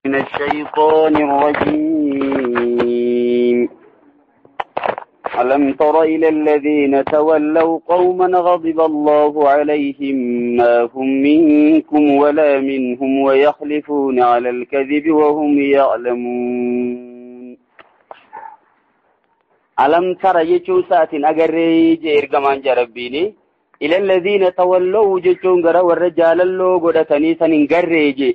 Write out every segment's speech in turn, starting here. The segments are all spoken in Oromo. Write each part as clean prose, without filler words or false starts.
من الشيطان الرجيم ألم تر إلى الذين تولوا قوما غضب الله عليهم ما هم منكم ولا منهم ويحلفون على الكذب وهم يعلمون ألم تر يجو سات أجري إرجمان جربيني إلى الذين تولوا جتون غرا والرجال اللو غدتني سننجريجي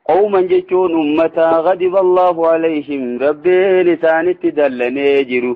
قوما جتون أمتا غضب الله عليهم ربي لسان تدلني جرو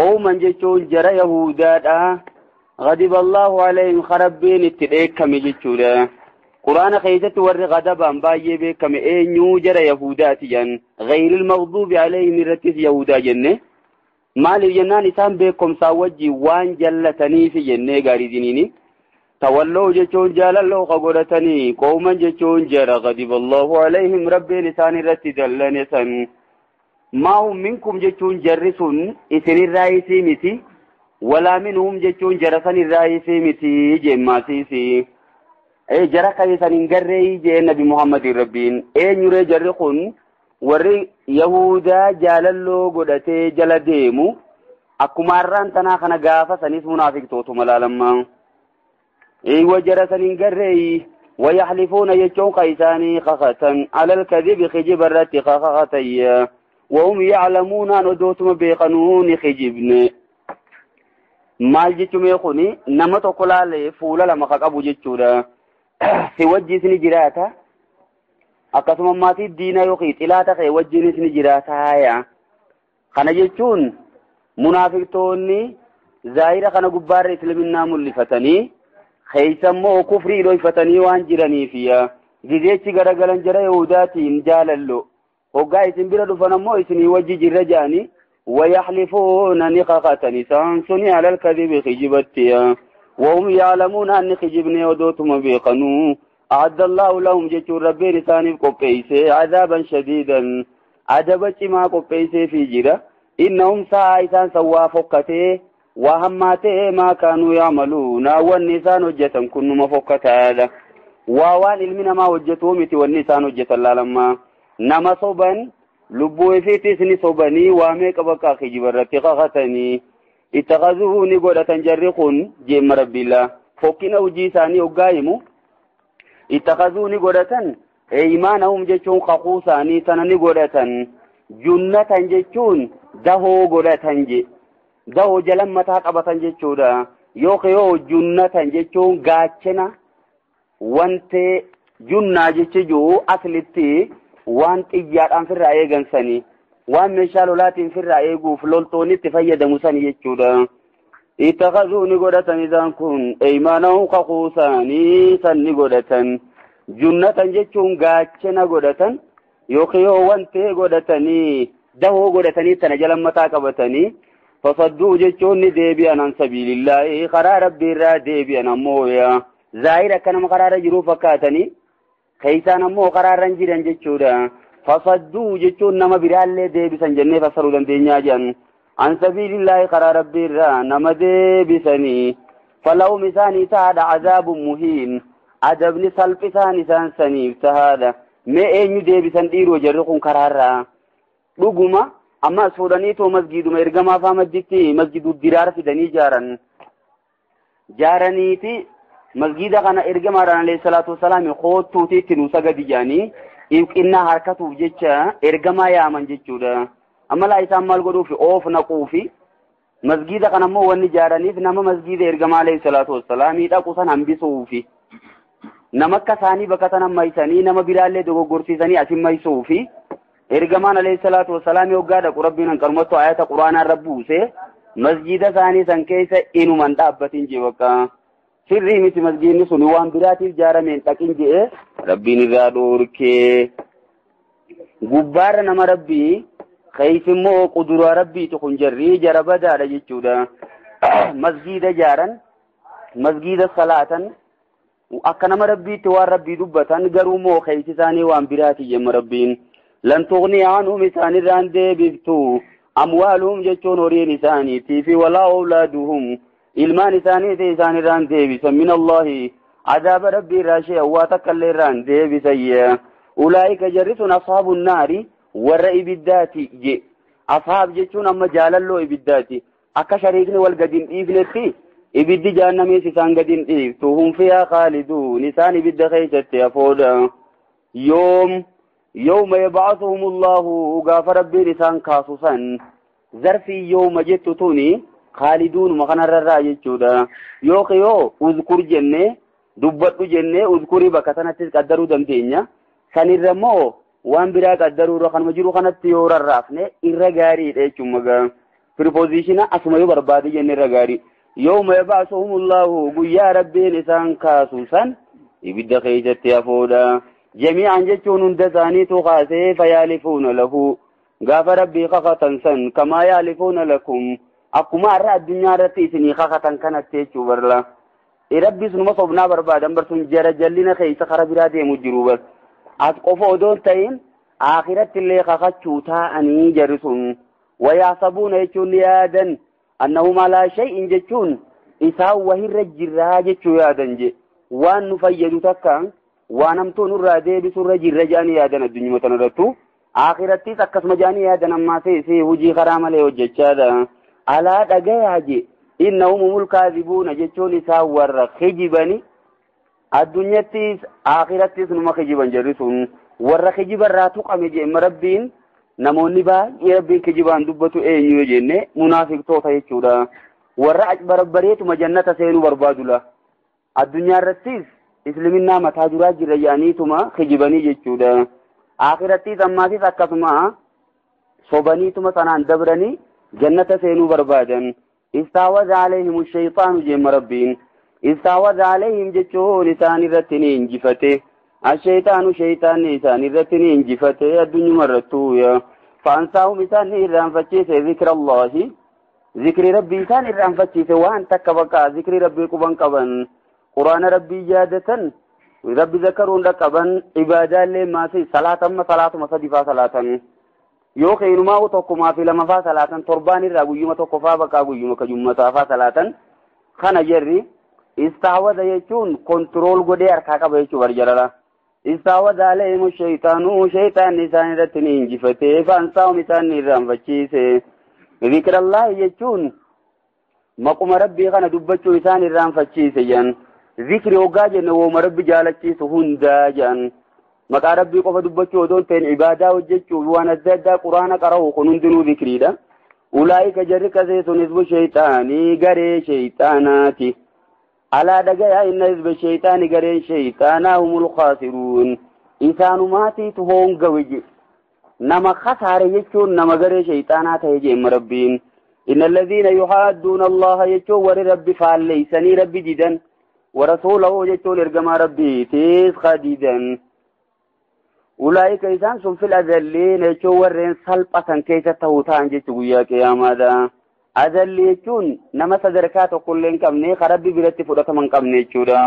قوما جتون جرى يهودا غضب الله عليهم خربين اتدئك كم جتودا قرآن خيزت ور غضبا بايه بكم اينيو جرى يهودات جن غير المغضوب عليهم رتس يهودا جنة مالي جنان إسان بكم ساوجي وان جلتني في جنة غاري دينيني تولوا جتون جالالو قبرتني قوما جتون جرى غضب الله عليهم ربي لسان رتس دلني سن ما هم منكم جتون جرسون إسن الرئيسي متي ولا منهم جتون جرسن الرئيسي متي جماسيسي اي جرى كيسان انقري جي نبي محمد ربين اي نوري جرخون وري يهودا جالالو قدتي جلديمو اكو ماران تناخنا غافة سنيس منافق توتو ملالما اي وجرسن انقري ويحلفون يجون قيساني خخة على الكذب خجب الرت خخة وهم يعلمون أن دوتم بقانون خجبن مال جتم يخوني نما تقول عليه فولا لما خقبو جتشورا سوجي سنجراتا أقسم ماتي الدين يخيط إلا تخي وجيني سنجراتا يا خنا جتشون منافقتوني زائرة خنا قبار إسلامنا ملفتني خيسمو كفري لو فتني وانجرني فيها جزيتي غرغلن جرى يهوداتين جاللو وقا اسم بلد فنمو اسمي وجي جرجاني ويحلفون نقاقتني سانسوني على الكذب خجبتيا وهم يعلمون أن خجبني ودوتم بيقنو أعد الله لهم جتور ربي رساني قبيسي عذابا شديدا عذابت ما قبيسي في جرة إنهم سائسان سوا فقته وهماته ما كانوا يعملون والنسان وجتا كن مفقته ووان المنا ما وجتومتي والنسان وجتا لما نما صوبان لبوه في تسني صوباني واميك بكا خجبرتي قاقتني اتخذوني قولة جرقون جيم ربي الله فوقنا وجيساني وقايمو اتخذوني قولة ايمانهم جيشون قاقوساني سنني قولة جنة جيشون دهو قولة جي دهو جلمة قبطا جيشودا يوخيو جنة جيشون قاتشنا وانت جنة جيشجو أصلتي وان تجاران في الرأي جنساني وان مشالو لاتين في الرأي قوف لولتوني تفيد مساني يجودا اتخذوني قدة نزان كون ايمانهم قاقوساني سني قدة جنة جيشون غاتشنا قدة يوخيو وانتي قدتني دهو قدتني تنجل متاكبتني فصدو جيشون ديبيان عن سبيل الله قرار ربي را ديبيان مويا زائرة كانم قرار جرو فكاتني كيسان مو قرارن جيران جچودا فصدوا جچون نما برالله ديبسن جنة فسروا دنيا جن عن سبيل الله قرار ربي را نما ديبسني فلو مساني تاد عذاب مهين عذابني سلفساني سانسني تهادا ما اينو ديبسن ديرو جرقون قرارا دغما اما سوداني تو مسجد ما ارغما فامجتي مسجد الدرار في دني جارنيتي مسجد كان ارجما عليه الصلاه والسلام خوتوتي تنوسا غدياني إننا حركته جيتشا ارجما يا من جيتشودا اما لا يسمال غدو في اوف نقوفي مسجد كان مو وني جارني نما مسجد ارجما عليه الصلاه والسلام يدا قسن امبيسوفي نمك ثاني بكتنا مايساني نما بلاله دغ غورسيساني اسم مايسوفي ارجما عليه الصلاه والسلام يوغادا ربنا كرمتو ايات القران ربوسه مسجد ثاني سنكيس انو من دابتين جيوكا سري متي مسجدني سوني وان براتي جارمين تاكين جي ربي نزادوركي غبار نما ربي خيف مو قدر ربي تكون جري جربدا رجچودا مسجد جارن مسجد صلاه واكنما ربي تو ربي دبتن غرومو خيف ثاني وان براتي يم ربين لن تغني عنهم ثاني راند بيتو اموالهم جچون اورين ثاني في ولا اولادهم ilmaan isaanii ta'e isaan irraan deebisan min allahi عذاب ربي راشي واتكل ران دي بسي أولئك جرسون أصحاب النار ورأي بالذاتي جي أصحاب جتون أما جاللو إبداتي أكا شريكني والقدين إيفنتي إبدي جانمي سيسان قدين إيفتوهم فيها خالدون نسان إبدا خيشت يفودا يوم يبعثهم الله وقاف ربي نسان كاسوسا ظرفي يوم جتتوني خالدون مخنا الرراجي جودا يوخيو اذكر جنة دبتو جنة اذكري بكتنا تقدروا دمتينيا سنرمو وان برا قدروا رخان مجرو خانت تيور الرافنة إرغاري إيشمغا preposition أسمعوا بربادي جنة إرغاري يوم يبعثهم الله قيا ربي نسان كاسوسا يبدأ خيجت يفودا جميعا جتون اندساني تخاسي فيالفون له قاف ربي خخطا سن كما يالفون لكم أقوما أرى الدنيا رتيسني خخطا كانت تيشو برلا ربي سنما صبنا بربادا برسون جرجلنا خيس خربراتي مجروبا أتقفوا دون تين آخرت اللي خخطشو تاءني جرسون ويعصبون يجون يادا أنهم على شيء جتون إساو وهر الجراج جتشو يادا جي وان نفيدو تكا وانمتون الرادي بسر جرجاني يادا الدنيا متنرتو آخرتي تكس مجاني يادا نما سي وجي خرام لي وجتشادا على دقاياجي إنهم هم الكاذبون جتشون إساو ور خجباني الدنيا تيس آخرتي سنما خجبان جرسون ور خجبان راتو قمجي مربين namoonni baay'ee rabbiin kijibaan dubbatu eenyu jenne munaafiqtoota jechuudha warra barbareetuma jannata seenuu barbaadula addunyaa irrattis islaminaa mataa duraa jirra yaaniituma kijibanii jechuudha akhirattis ammaatis akkasuma sobaniituma sanaan dabranii jannata seenuu barbaadan istaawaza alayhim ash-shaytaanu jemma rabbiin istaawaza alayhim jechuun isaan irratti ni injifate الشيطان شيطان إنسان الرتني انجفته الدنيا مرتويا فأنساهم إنسان إرام فتشيس ذكر الله ذكر ربي إنسان إرام فتشيس وان تكبكا ذكر ربي كبان كبان قرآن ربي جادة ربي ذكرون لكبان عبادة لما سي صلاة ما صدفا صلاة يوخي نما وتوكما في لما فا صلاة تربان الرابو يوم توقفا بكا يوم كجمتا فا صلاة خانا جري استعوذ يجون كنترول قدي أركاكا بيشو برجلالا استعوذ عليهم الشيطان شيطان نسان رتني انجفته فانساهم نسان نرام فچيسه ذكر الله يجون مقوم ربي خانا دبچو نسان نرام فچيسه جان ذكر وقاجن وما ربي جالچيسه هندا جان مقا ربي قف دبچو دون تين عبادة وجچو وانا زادا قرآن قرأو قنندنو ذكري دا أولئك جرك زيسو نسب شيطاني غري شيطاناتي على دقايا إن حزب الشيطان قرين شيطانا هم الخاسرون إنسان ماتي تهون قوجي نما خسار يجون نما قرين شيطانات يجي مربين إن الذين يحادون الله يجون ورب فالليسني رب جدا ورسوله يجون إرقما ربي تيس خديدا أولئك إنسان سن في الأذلين يجون ورين سلطة كيسة توتان جتو يا كياما أذل يجون نما صدركات كلين كمني خربي برتي فرقة من كمني جودا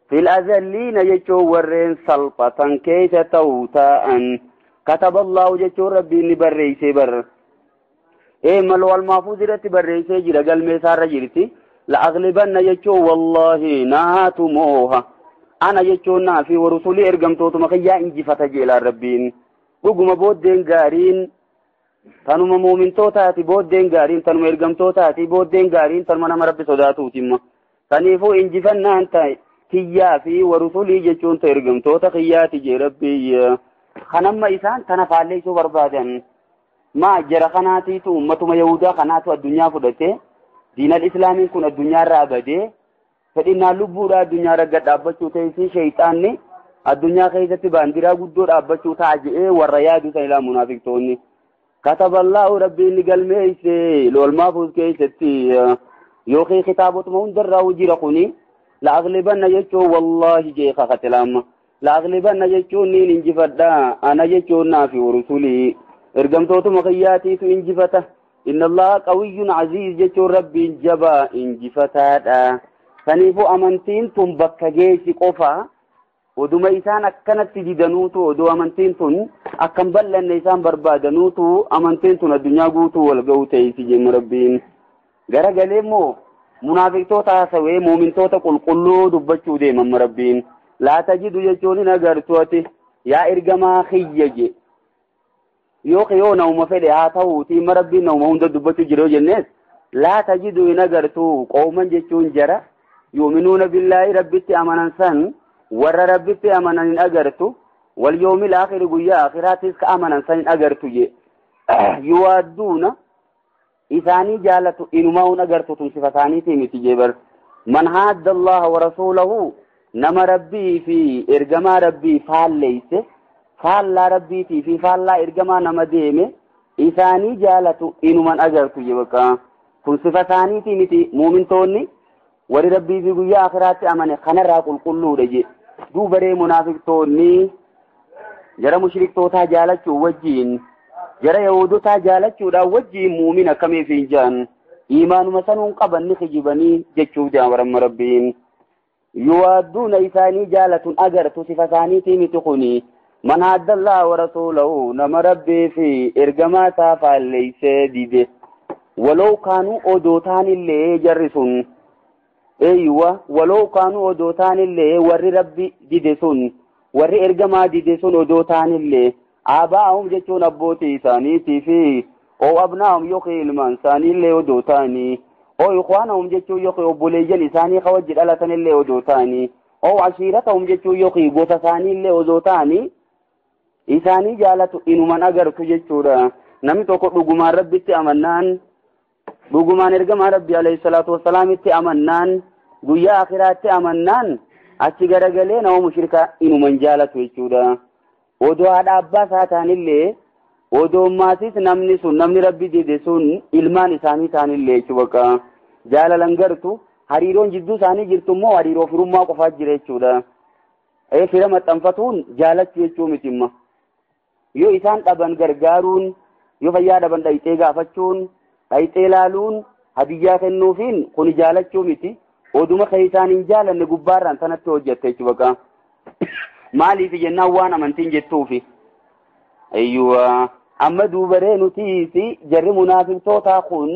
في الأذلين يجون ورين سلطة كيسة توتان كتب الله يجون ربي نبري سبر إيه ملو المحفوظ رتي بري سجل قل ميسار جرتي لأغلبن يجون والله ناتموها أنا يجون نافي ورسولي إرقمتوت مخيا إنجفة جيل ربين وقم بودين قارين tanuma muumintootaati booddeen gaariin tanuma ergamtootaati booddeen gaariin tanuma nama rabbi sodaatuutimma kaniifuu injifannaan ta'e kiyyaa fi warusulii jechuun ta'e ergamtoota kiyyaati jee rabbii kanamma isaan tana faalleessuu barbaadan maa jara kanaatiitu ummatuma yahudaa kanaatu addunyaa fudhate diinal islaamiin kun addunyaarraa badee fedhinnaan lubbuudha addunyaarra gad dhaabbachuu ta'e shayxaanni addunyaa keessatti baandiraa guddoo dhaabbachuu ta'a je'ee warra yaadu san ilaa munaafiqtoonni كتب الله ربي نقل ميسي لو المافوز كيستي يوخي خطابت مهندر راوجي رقوني لأغلبنا يجو والله جيخا ختلام لأغلبنا يجو نين انجفتا أنا يجو نافي ورسولي ارقمتوت مخياتي سو انجفتا إن الله قوي عزيز يجو ربي انجبا انجفتا فنيفو أمنتين تنبكا جيسي قفا ودوما إسان أكنت جدنوتو ودو أمنتين تن أكن بلن إسان بربادنوتو أمنتين تن الدنيا قوتو والقوتي سجن ربين غرق ليمو منافق توتا سوي مؤمن توتا قل قلو دبتشو ديما مربين لا تجد يجوني نقرتواتي yaa ergamaa kiyya je yoo nauma fedhe haa ta'uuti marabbiin nauma hunda dubbachuu jiroo jennees laa tajidu hin agartu qooman jechuun jara yuuminuuna billaahi rabbitti amanan san warra rabbitti amanan hin agartu wal yoomil aakhiri guyyaa aakhiraatis ka amanan san hin agartu je yuwaadduuna isaanii jaalatu inumaa hin agartu tun sifa isaaniitii miti jebar man haadda allaha wa rasuulahu nama rabbii fi ergamaa rabbii faalleyse faallaa rabbiitii fi faallaa ergamaa nama deeme isaanii jaalatu inuman agartu jebaka kun sifa isaaniitii miti muumintoonni warri rabbii fi guyyaa akhiraatti amane kanarraa qulqulluudha je duubaree munaafiqtoonni jara mushriktootaa jaalachuu wajjiin jara yahudotaa jaalachuudhaan wajjiin muumin akkamiif hin jaan iimaanuma sanuun qabanni kijibanii jechuuf jaawaramma rabbiin yuwaadduuna isaanii jaalatun agartu sifa isaaniitii miti kuni man haadda allaha wa rasuulahu nama rabbii fi ergamaa isaa faalleyse dide walow kaanuu odootaanillee jarri sun eeywa walow kaanuu odootaanillee warri rabbi dide sun warri ergamaa dide sun odootaanillee aabaa'ahum jechuun abbootii isaaniitii fi oo abnaahum yookiin ilmaan isaaniillee odootaanii oo ikhwaanahum jechuun yookiin obboleeyyan isaanii ka wajji dhalatanillee odootaanii oo ashiiratahum jechuun yookiin gosa isaaniillee odootaanii isaanii jaalatu inuman agartu jechuudha namni tokko dhugumaan rabbitti amannaan dhugumaan ergamaa rabbii alayhi salaatu wassalaamitti amannaan guyyaa akhiraatti amannaan achi garagalee nama mushrika inuman jaalatu jechuudha odoo haadha abbaa isaa taanillee odoo maasis namni sun namni rabbi dide sun ilmaan isaanii taanillee jechuudha jaalalan gartu hariiroon jidduu isaanii jirtu immoo hariiroo firummaa qofaa jira jechuudha fira maxxanfatuun jaalachuu jechuu mitimma yoo isaan dhaban gargaaruun yoo fayyaa dhaban dhayxee gaafachuun dhayxee laaluun hadiyyaa kennuufiin kun jaalachuu miti oduma ka isaan hin jaalanne gubbaarraan sanatti hojjette jechuudha maaliif jennaan waan amantiin jettuufi ayyuwa amma duubaree nutiisi jarri munaafiqtootaa kun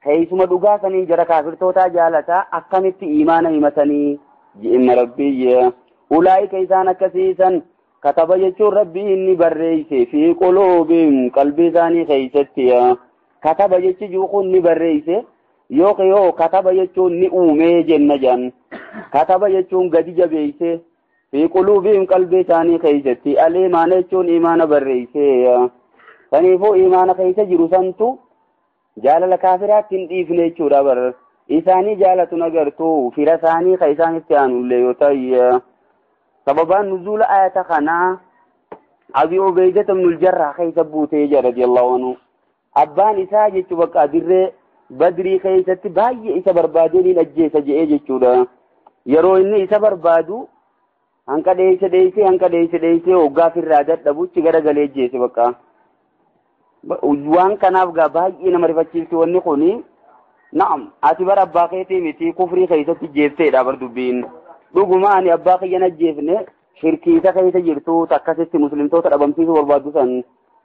keessuma dhugaa saniin jara kaafirtootaa jaalataa akkamitti iimaana himatanii ji'inna rabbiyya ulaa'ika isaan akkasiisan kataba jechuun rabbii inni barreeyse fi quluubihim qalbii isaanii keessatti kataba jechi juuqun ni barreeyse yoo kataba jechuun ni uumee jenna jan kataba jechuun gadi jabeeyse fi quluubihim qalbii isaanii keessatti aliimaana jechuun iimaana barreeyse saniifuu iimaana keessa jiru santu jaalala kaafiraatti hin dhiifne jechuudha bar isaanii jaalatu agartu fira isaanii ka isaanitti aanullee yoo ta'e sababaan nuzuula ayata kanaa Abi Ubaydah ibn al-Jarrah keessa buutee jira radiyallahu anhu abbaan isaa jechuu bakka dirree Badrii keessatti baay'ee isa barbaadeen ajjeesa je'ee jechuudha yeroo inni isa barbaadu hanqa dheeyse hoggaa firraa dadhabutti garagalee ajjeese bakka waan kanaaf gaa baay'ee nama rifachiifti wanni kuni na'am ati bara abbaa keetii miti kufrii keessatti jeefteedha bar dubbiin dhuguma ani abbaa kiyyan ajjeefne shirkiisa keessa jirtu takkasitti muslimtoota dhabamsiisuu barbaaddu san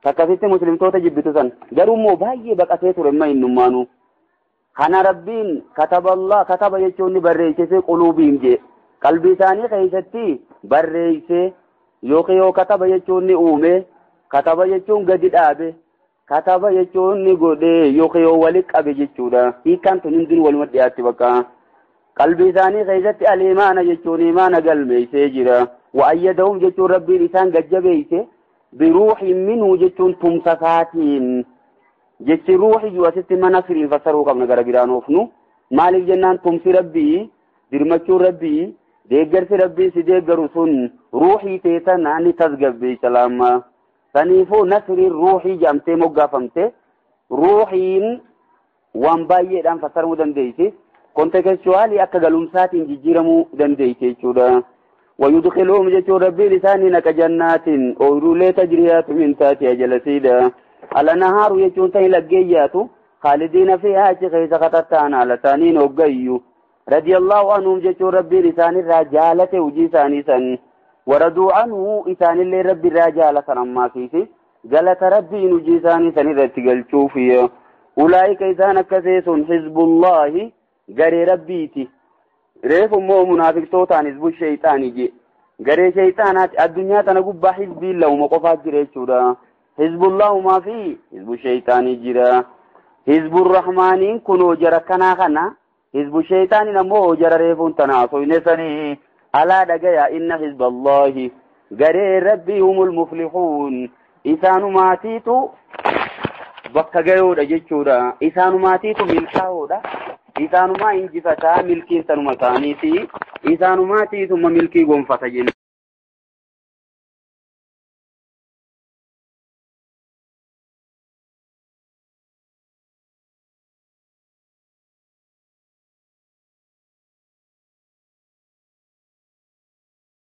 takkasitti muslimtoota jibbitu san garuu immoo baay'ee baqatee ture amma innummaanu kana rabbiin kataba jechuun ni barreessee quluubiin jee qalbii isaanii keessatti barreessee yoo kataba jechuun ni uume kataba jechuun gadi dhaabe kataba jechuun ni godhee yoo wali qabe jechuudha hiikaan tun hundin waluma dhiyaatti bakka qalbii isaanii keessatti aliimaana jechuun imaana galmeessee jira wa'ayyadahum jechuun rabbiin isaan gajjabeesse biruuhin minhu jechuun tumsa isaatiin jechi ruuhi asitti mana firiin fassaruu qabna gara biraan oofnu maaliif jennaan tumsi rabbii dirmachuun rabbii deeggarsi rabbii si deeggaru sun ruuhii teessan ni tasgabbeessa laamma saniifuu nasriin ruuhii jedhamtee moggaafamte ruuhiin waan baay'eedhaan fassaramuu dandeessi kontekstuwaalii akka galumsaatiin jijjiiramuu dandeessi jechuudha wayudkhiluhum jechuun rabbiin isaanii naqa jannaatiin ooyiruulee tajriyaatu min taatiha jalasiidha alanahaaru jechuun tani laggeeyyaatu khaalidiina fiihaa achi keessa katattaan haala isaaniin hoggayyu radiyallahu anhum jechuun rabbiin isaanirraa jaalate hujii isaanii san waraduu anhu isaanillee rabbi irraa jaalatan ammaasiisi galata rabbiin hujii isaanii san irratti galchuufi ulaa'ika isaan akkasee sun hizbullaahi garee rabbiiti reefu immoo munaafiqtootaan hizbu shayxaanii je garee shaytaanaati addunyaa tana gubbaa hizbii lama qofaa jira jechuudha. Hizbullahu maa fi hizbu shaytaanii jira. Hizbur rahmaaniin kunoo jara kanaa kana hizbu shaytaaniin ammoo jara reefuun tanaa soynesanii alaa dhagaya inna hizballahi garee rabbii humul muflixuun isaanumaatiitu bakka gayoodha jechuudha. Isaanumaatiitu milkaa'oodha. Isaanumaa injifataa milkiin tanuma isaaniiti. Isaanumaatiituma milkii gonfata jenna.